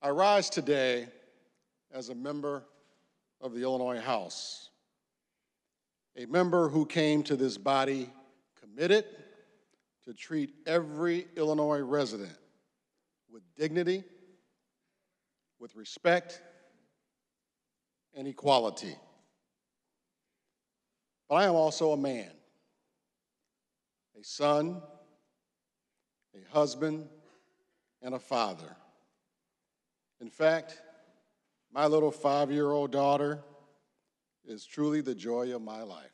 I rise today as a member of the Illinois House, a member who came to this body committed to treat every Illinois resident with dignity, with respect, and equality. But I am also a man, a son, a husband, and a father. In fact, my little 5-year-old daughter is truly the joy of my life.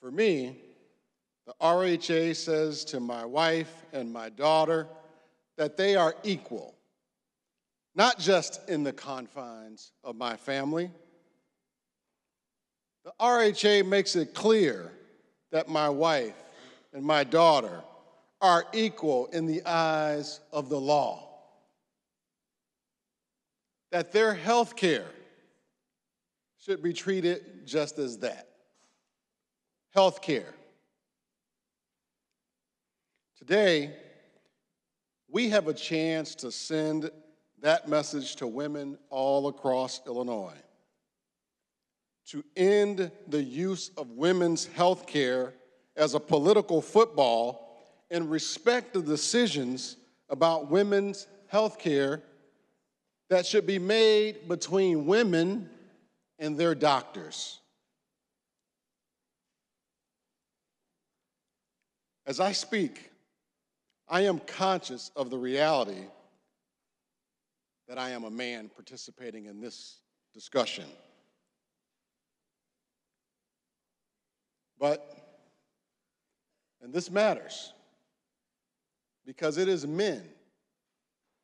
For me, the RHA says to my wife and my daughter that they are equal, not just in the confines of my family. The RHA makes it clear that my wife and my daughter are equal in the eyes of the law, that their health care should be treated just as that, health care. Today, we have a chance to send that message to women all across Illinois, to end the use of women's health care as a political football and respect the decisions about women's health care that should be made between women and their doctors. As I speak, I am conscious of the reality that I am a man participating in this discussion. And this matters, because it is men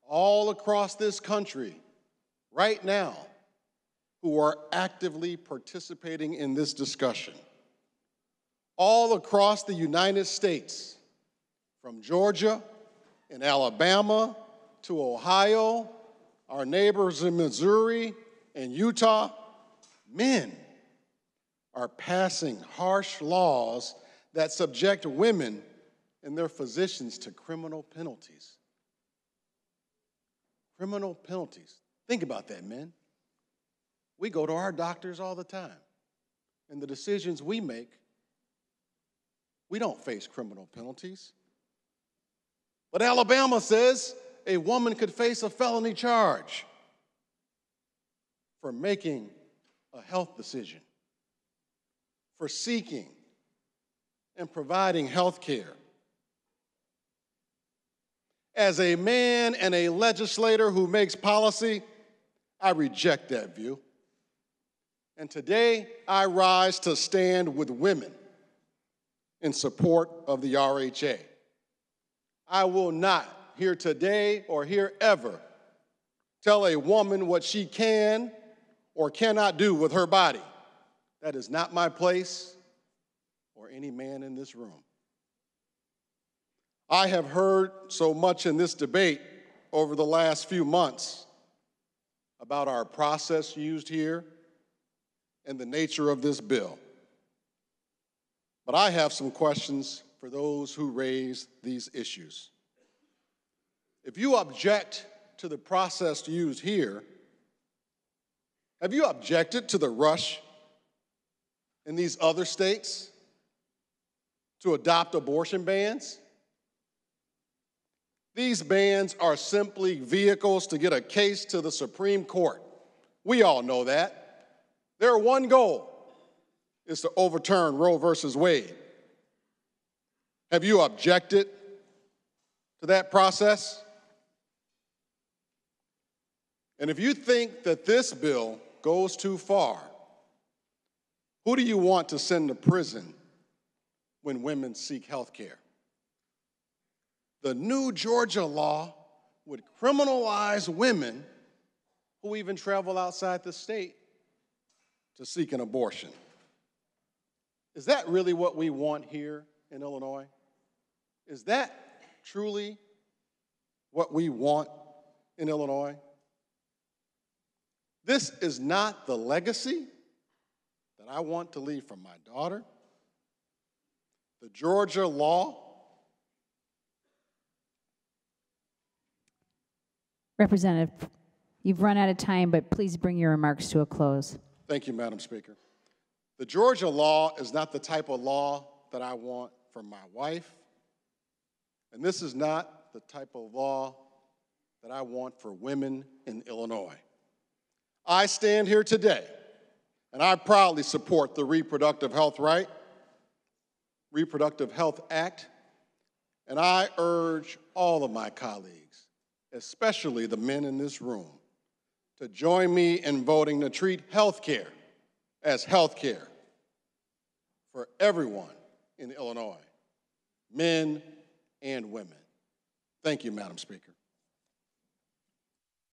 all across this country right now who are actively participating in this discussion. All across the United States, from Georgia and Alabama to Ohio, our neighbors in Missouri and Utah, men are passing harsh laws that subject women and their physicians to criminal penalties. Criminal penalties. Think about that, men. We go to our doctors all the time, and the decisions we make, we don't face criminal penalties. But Alabama says a woman could face a felony charge for making a health decision, for seeking and providing health care. As a man and a legislator who makes policy, I reject that view. And today, I rise to stand with women in support of the RHA. I will not, here today or here ever, tell a woman what she can or cannot do with her body. That is not my place or any man in this room. I have heard so much in this debate over the last few months about our process used here and the nature of this bill. But I have some questions for those who raise these issues. If you object to the process used here, have you objected to the rush in these other states to adopt abortion bans? These bans are simply vehicles to get a case to the Supreme Court. We all know that. Their one goal is to overturn Roe versus Wade. Have you objected to that process? And if you think that this bill goes too far, who do you want to send to prison when women seek health care? The new Georgia law would criminalize women who even travel outside the state to seek an abortion. Is that really what we want here in Illinois? Is that truly what we want in Illinois? This is not the legacy that I want to leave for my daughter. The Georgia law Representative, you've run out of time, but please bring your remarks to a close. Thank you, Madam Speaker. The Georgia law is not the type of law that I want for my wife, and this is not the type of law that I want for women in Illinois. I stand here today, and I proudly support the Reproductive Health Act, and I urge all of my colleagues, especially the men in this room, to join me in voting to treat health care as health care for everyone in Illinois, men and women. Thank you, Madam Speaker.